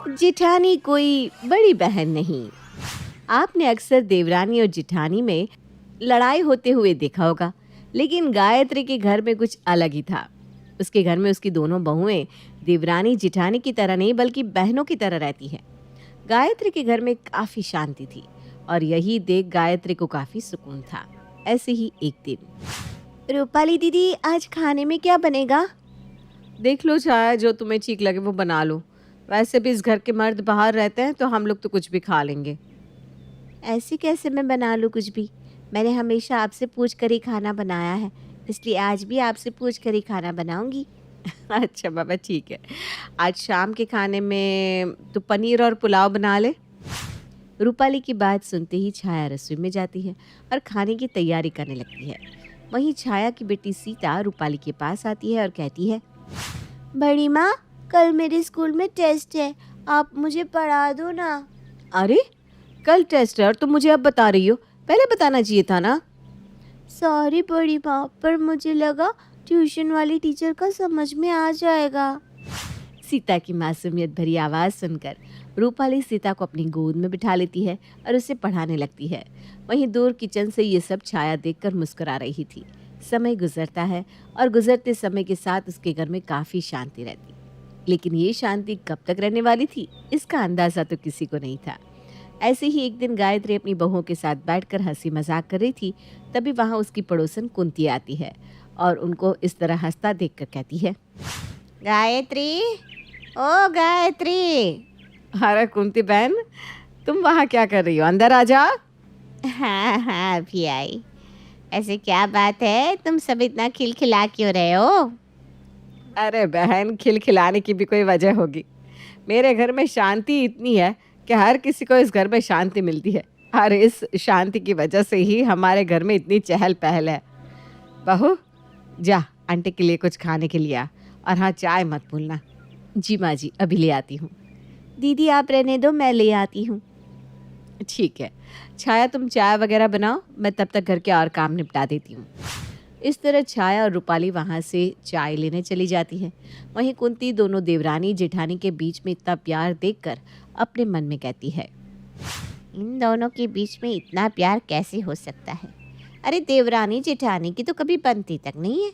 जिठानी कोई बड़ी बहन नहीं। आपने अक्सर देवरानी और जिठानी में लड़ाई होते हुए देखा होगा, लेकिन गायत्री के घर में कुछ अलग ही था। उसके घर में उसकी दोनों बहुएं देवरानी जिठानी की तरह नहीं बल्कि बहनों की तरह रहती हैं। गायत्री के घर में काफी शांति थी और यही देख गायत्री को काफी सुकून था। ऐसे ही एक दिन, रूपाली दीदी आज खाने में क्या बनेगा? देख लो छाया, जो तुम्हें ठीक लगे वो बना लो। वैसे भी इस घर के मर्द बाहर रहते हैं तो हम लोग तो कुछ भी खा लेंगे। ऐसे कैसे मैं बना लूँ कुछ भी? मैंने हमेशा आपसे पूछ कर ही खाना बनाया है, इसलिए आज भी आपसे पूछ कर ही खाना बनाऊंगी। अच्छा बाबा ठीक है, आज शाम के खाने में तो पनीर और पुलाव बना ले। रूपाली की बात सुनते ही छाया रसोई में जाती है और खाने की तैयारी करने लगती है। वहीं छाया की बेटी सीता रूपाली के पास आती है और कहती है, बड़ी माँ, कल मेरे स्कूल में टेस्ट है, आप मुझे पढ़ा दो ना। अरे कल टेस्ट है और तुम मुझे अब बता रही हो? पहले बताना चाहिए था ना। सॉरी बड़ी माँ, पर मुझे लगा ट्यूशन वाली टीचर का समझ में आ जाएगा। सीता की मासूमियत भरी आवाज़ सुनकर रूपाली सीता को अपनी गोद में बिठा लेती है और उसे पढ़ाने लगती है। वहीं दूर किचन से ये सब छाया देखकर मुस्कुरा रही थी। समय गुजरता है और गुजरते समय के साथ उसके घर में काफ़ी शांति रहती, लेकिन ये शांति कब तक रहने वाली थी इसका अंदाज़ा तो किसी को नहीं था। ऐसे ही एक दिन गायत्री अपनी बहुओं के साथ बैठकर हंसी मजाक कर रही थी। तभी वहाँ उसकी पड़ोसन कुंती आती है और उनको इस तरह हंसता देखकर कहती है, गायत्री, ओ गायत्री। अरे कुंती बहन, तुम वहाँ क्या कर रही हो? अंदर आ जा। हाँ हाँ अभी आई। ऐसे क्या बात है, तुम सब इतना खिलखिला क्यों रहे हो? अरे बहन, खिलखिलाने की भी कोई वजह होगी। मेरे घर में शांति इतनी है कि हर किसी को इस घर में शांति मिलती है और इस शांति की वजह से ही हमारे घर में इतनी चहल पहल है। बहू जा आंटी के लिए कुछ खाने के लिए आ, और हाँ चाय मत भूलना। जी माँ जी, अभी ले आती हूँ। दीदी आप रहने दो, मैं ले आती हूँ। ठीक है छाया, तुम चाय वगैरह बनाओ, मैं तब तक घर के और काम निपटा देती हूँ। इस तरह छाया और रूपाली वहाँ से चाय लेने चली जाती हैं। वहीं कुंती दोनों देवरानी जेठानी के बीच में इतना प्यार देखकर अपने मन में कहती है, इन दोनों के बीच में इतना प्यार कैसे हो सकता है? अरे देवरानी जेठानी की तो कभी बनती तक नहीं है,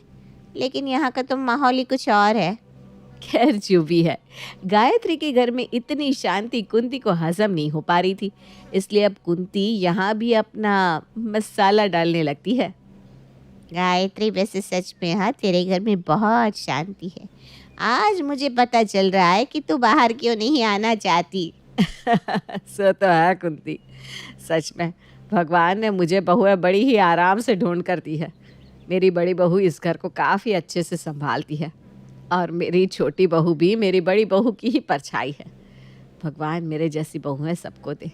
लेकिन यहाँ का तो माहौल ही कुछ और है। खैर जो भी है, गायत्री के घर में इतनी शांति कुंती को हजम नहीं हो पा रही थी, इसलिए अब कुंती यहाँ भी अपना मसाला डालने लगती है। गायत्री वैसे सच में हाँ तेरे घर में बहुत शांति है। आज मुझे पता चल रहा है कि तू बाहर क्यों नहीं आना चाहती। सो तो है कुंती, सच में भगवान ने मुझे बहुएं बड़ी ही आराम से ढूंढ कर दी है। मेरी बड़ी बहू इस घर को काफ़ी अच्छे से संभालती है और मेरी छोटी बहू भी मेरी बड़ी बहू की ही परछाई है। भगवान मेरे जैसी बहुएं सबको दे।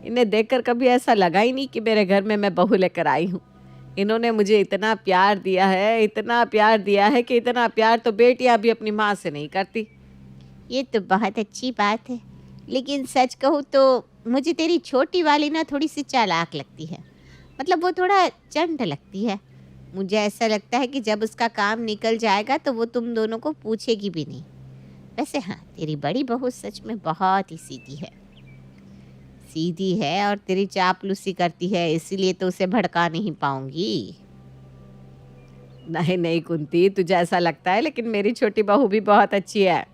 इन्हें देखकर कभी ऐसा लगा ही नहीं कि मेरे घर में मैं बहू लेकर आई हूँ। इन्होंने मुझे इतना प्यार दिया है, इतना प्यार दिया है कि इतना प्यार तो बेटियां भी अपनी माँ से नहीं करती। ये तो बहुत अच्छी बात है, लेकिन सच कहूँ तो मुझे तेरी छोटी वाली ना थोड़ी सी चालाक लगती है। मतलब वो थोड़ा चंट लगती है। मुझे ऐसा लगता है कि जब उसका काम निकल जाएगा तो वो तुम दोनों को पूछेगी भी नहीं। वैसे हाँ, तेरी बड़ी बहू सच में बहुत ही सीधी है और तेरी चापलूसी करती है, इसीलिए तो उसे भड़का नहीं पाऊंगी। नहीं नहीं कुंती, तुझे ऐसा लगता है, लेकिन मेरी छोटी बहू भी बहुत अच्छी है।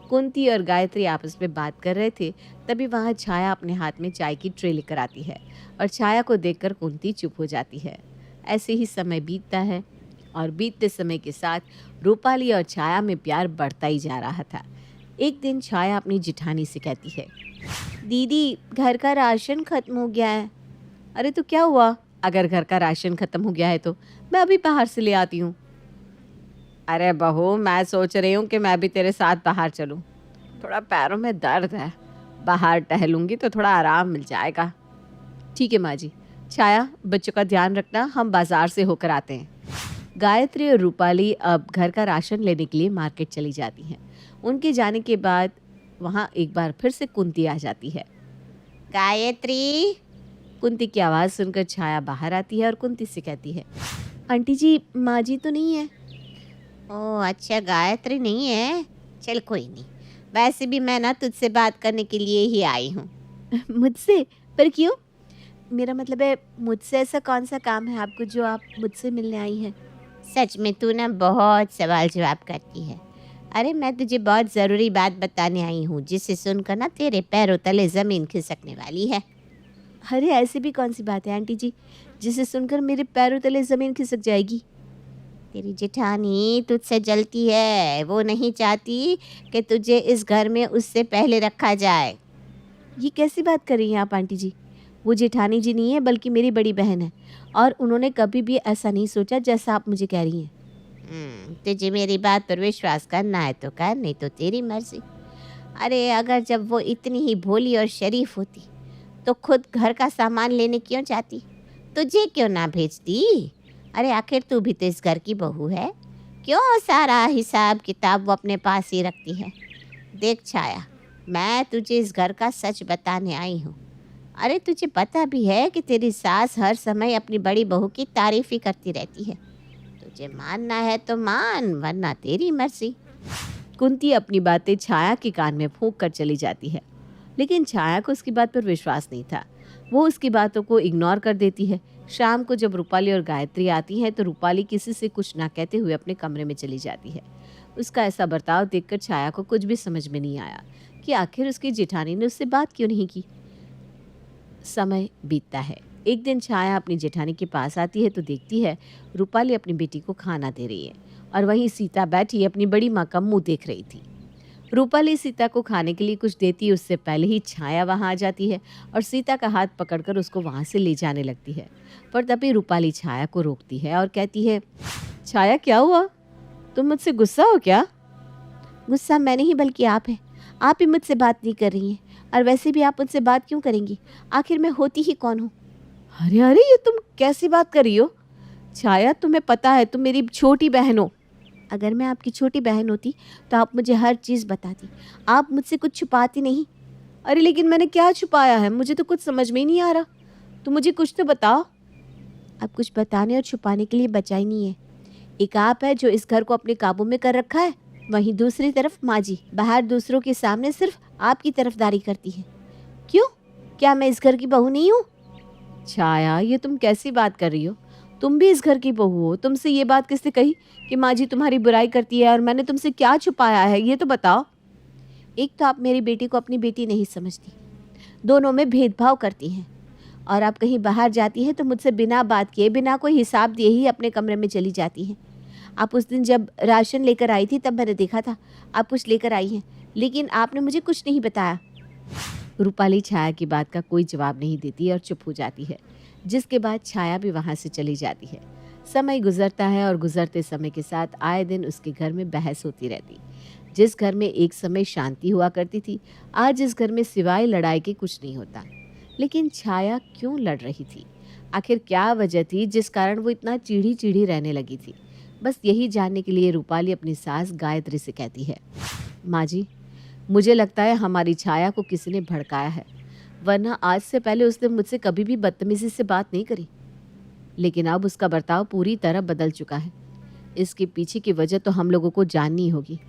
कुंती और गायत्री आपस में बात कर रहे थे, तभी वहाँ छाया अपने हाथ में चाय की ट्रे लेकर आती है और छाया को देखकर कुंती चुप हो जाती है। ऐसे ही समय बीतता है और बीतते समय के साथ रूपाली और छाया में प्यार बढ़ता ही जा रहा था। एक दिन छाया अपनी जिठानी से कहती है, दीदी घर का राशन खत्म हो गया है। अरे तो क्या हुआ? अगर घर का राशन खत्म हो गया है तो मैं अभी बाहर से ले आती हूँ। अरे बहू, मैं सोच रही हूँ कि मैं भी तेरे साथ बाहर चलूँ। थोड़ा पैरों में दर्द है, बाहर टहलूँगी तो थोड़ा आराम मिल जाएगा। ठीक है माँ जी। छाया, बच्चों का ध्यान रखना, हम बाजार से होकर आते हैं। गायत्री और रूपाली अब घर का राशन लेने के लिए मार्केट चली जाती हैं। उनके जाने के बाद वहाँ एक बार फिर से कुंती आ जाती है। गायत्री। कुंती की आवाज़ सुनकर छाया बाहर आती है और कुंती से कहती है, आंटी जी, माँ जी तो नहीं है। ओह अच्छा, गायत्री नहीं है, चल कोई नहीं, वैसे भी मैं ना तुझसे बात करने के लिए ही आई हूँ। मुझसे? पर क्यों? मेरा मतलब है, मुझसे ऐसा कौन सा काम है आपको जो आप मुझसे मिलने आई हैं? सच में तू ना बहुत सवाल जवाब करती है। अरे मैं तुझे बहुत ज़रूरी बात बताने आई हूँ, जिसे सुनकर ना तेरे पैरों तले ज़मीन खिसकने वाली है। अरे ऐसी भी कौन सी बात है आंटी जी, जिसे सुनकर मेरे पैरों तले ज़मीन खिसक जाएगी? तेरी जेठानी तुझसे जलती है, वो नहीं चाहती कि तुझे इस घर में उससे पहले रखा जाए। ये कैसी बात कर रही हैं आप आंटी जी? वो जेठानी जी नहीं है, बल्कि मेरी बड़ी बहन है, और उन्होंने कभी भी ऐसा नहीं सोचा जैसा आप मुझे कह रही हैं। तुझे मेरी बात पर विश्वास करना है तो कर, नहीं तो तेरी मर्जी। अरे अगर जब वो इतनी ही भोली और शरीफ होती तो खुद घर का सामान लेने क्यों जाती, तुझे क्यों ना भेजती। अरे आखिर तू भी तो इस घर की बहू है, क्यों सारा हिसाब किताब वो अपने पास ही रखती है। देख छाया, मैं तुझे इस घर का सच बताने आई हूँ। अरे तुझे पता भी है कि तेरी सास हर समय अपनी बड़ी बहू की तारीफ ही करती रहती है। तुझे मानना है तो मान, वरना तेरी मर्जी। कुंती अपनी बातें छाया के कान में फूंक कर चली जाती है, लेकिन छाया को उसकी बात पर विश्वास नहीं था। वो उसकी बातों को इग्नोर कर देती है। शाम को जब रूपाली और गायत्री आती हैं तो रूपाली किसी से कुछ ना कहते हुए अपने कमरे में चली जाती है। उसका ऐसा बर्ताव देखकर छाया को कुछ भी समझ में नहीं आया कि आखिर उसकी जेठानी ने उससे बात क्यों नहीं की। समय बीतता है। एक दिन छाया अपनी जेठानी के पास आती है तो देखती है रूपाली अपनी बेटी को खाना दे रही है, और वहीं सीता बैठी अपनी बड़ी माँ का मुंह देख रही थी। रूपाली सीता को खाने के लिए कुछ देती उससे पहले ही छाया वहां आ जाती है और सीता का हाथ पकड़कर उसको वहां से ले जाने लगती है। पर तभी रूपाली छाया को रोकती है और कहती है, छाया क्या हुआ? तुम मुझसे गुस्सा हो क्या? गुस्सा मैं नहीं बल्कि आप है। आप ही मुझसे बात नहीं कर रही हैं, और वैसे भी आप मुझसे बात क्यों करेंगी? आखिर मैं होती ही कौन हूँ? अरे अरे, ये तुम कैसी बात कर रही हो? छाया, तुम्हें पता है तुम मेरी छोटी बहन हो। अगर मैं आपकी छोटी बहन होती तो आप मुझे हर चीज़ बताती, आप मुझसे कुछ छुपाती नहीं। अरे लेकिन मैंने क्या छुपाया है? मुझे तो कुछ समझ में ही नहीं आ रहा। तुम मुझे कुछ तो बताओ। अब कुछ बताने और छुपाने के लिए बचा ही नहीं है। एक आप है जो इस घर को अपने काबू में कर रखा है, वहीं दूसरी तरफ माँ जी बाहर दूसरों के सामने सिर्फ आपकी तरफदारी करती है। क्यों? क्या मैं इस घर की बहू नहीं हूँ? छाया, ये तुम कैसी बात कर रही हो? तुम भी इस घर की बहू हो। तुमसे ये बात किसने कही कि माँ जी तुम्हारी बुराई करती है? और मैंने तुमसे क्या छुपाया है, ये तो बताओ। एक तो आप मेरी बेटी को अपनी बेटी नहीं समझती, दोनों में भेदभाव करती हैं, और आप कहीं बाहर जाती हैं तो मुझसे बिना बात किए, बिना कोई हिसाब दिए ही अपने कमरे में चली जाती हैं। आप उस दिन जब राशन लेकर आई थी तब मैंने देखा था आप कुछ लेकर आई हैं, लेकिन आपने मुझे कुछ नहीं बताया। रूपाली छाया की बात का कोई जवाब नहीं देती और चुप हो जाती है, जिसके बाद छाया भी वहां से चली जाती है। समय गुजरता है और गुजरते समय के साथ आए दिन उसके घर में बहस होती रहती। जिस घर में एक समय शांति हुआ करती थी, आज इस घर में सिवाय लड़ाई के कुछ नहीं होता। लेकिन छाया क्यों लड़ रही थी? आखिर क्या वजह थी जिस कारण वो इतना चिढ़ी चिढ़ी रहने लगी थी? बस यही जानने के लिए रूपाली अपनी सास गायत्री से कहती है, माँ जी, मुझे लगता है हमारी छाया को किसी ने भड़काया है, वरना आज से पहले उसने मुझसे कभी भी बदतमीजी से बात नहीं करी। लेकिन अब उसका बर्ताव पूरी तरह बदल चुका है। इसके पीछे की वजह तो हम लोगों को जाननी होगी।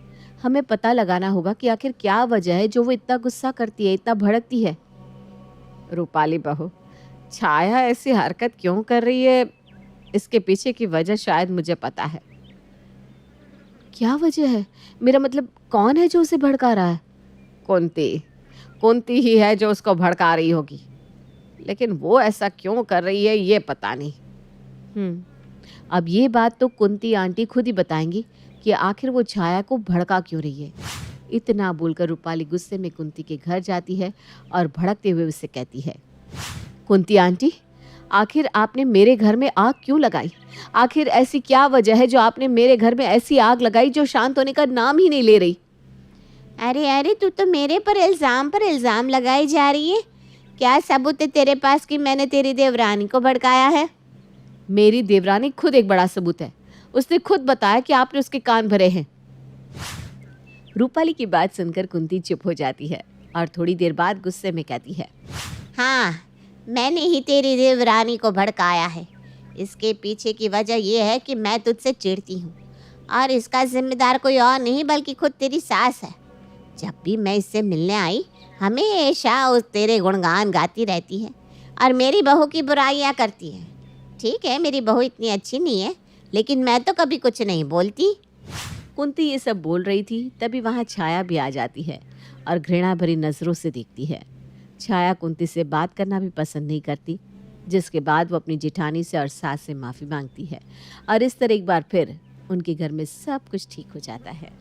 हमें पता लगाना होगा कि आखिर क्या वजह है जो वो इतना गुस्सा करती है, इतना भड़कती है। रूपाली बहू, छाया ऐसी हरकत क्यों कर रही है, इसके पीछे की वजह शायद मुझे पता है। क्या वजह है? मेरा मतलब कौन है जो उसे भड़का रहा है? कुंती कुंती ही है जो उसको भड़का रही होगी, लेकिन वो ऐसा क्यों कर रही है ये पता नहीं। अब ये बात तो कुंती आंटी खुद ही बताएंगी कि आखिर वो छाया को भड़का क्यों रही है। इतना बोलकर रूपाली गुस्से में कुंती के घर जाती है और भड़कते हुए उससे कहती है, कुंती आंटी, आखिर आपने मेरे घर में आग क्यों लगाई? आखिर ऐसी क्या वजह है जो आपने मेरे घर में ऐसी आग लगाई जो शांत होने का नाम ही नहीं ले रही? अरे अरे, तू तो मेरे पर इल्ज़ाम लगाई जा रही है। क्या सबूत है तेरे पास कि मैंने तेरी देवरानी को भड़काया है? मेरी देवरानी खुद एक बड़ा सबूत है। उसने खुद बताया कि आपने उसके कान भरे हैं। रूपाली की बात सुनकर कुंती चुप हो जाती है और थोड़ी देर बाद गुस्से में कहती है, हाँ, मैंने ही तेरी देवरानी को भड़काया है। इसके पीछे की वजह यह है कि मैं तुझसे चिढ़ती हूँ, और इसका जिम्मेदार कोई और नहीं बल्कि खुद तेरी सास है। जब भी मैं इससे मिलने आई हमेशा उस तेरे गुणगान गाती रहती है और मेरी बहू की बुराइयां करती है। ठीक है, मेरी बहू इतनी अच्छी नहीं है, लेकिन मैं तो कभी कुछ नहीं बोलती। कुंती ये सब बोल रही थी तभी वहाँ छाया भी आ जाती है और घृणा भरी नज़रों से देखती है। छाया कुंती से बात करना भी पसंद नहीं करती, जिसके बाद वो अपनी जेठानी से और सास से माफ़ी मांगती है और इस तरह एक बार फिर उनके घर में सब कुछ ठीक हो जाता है।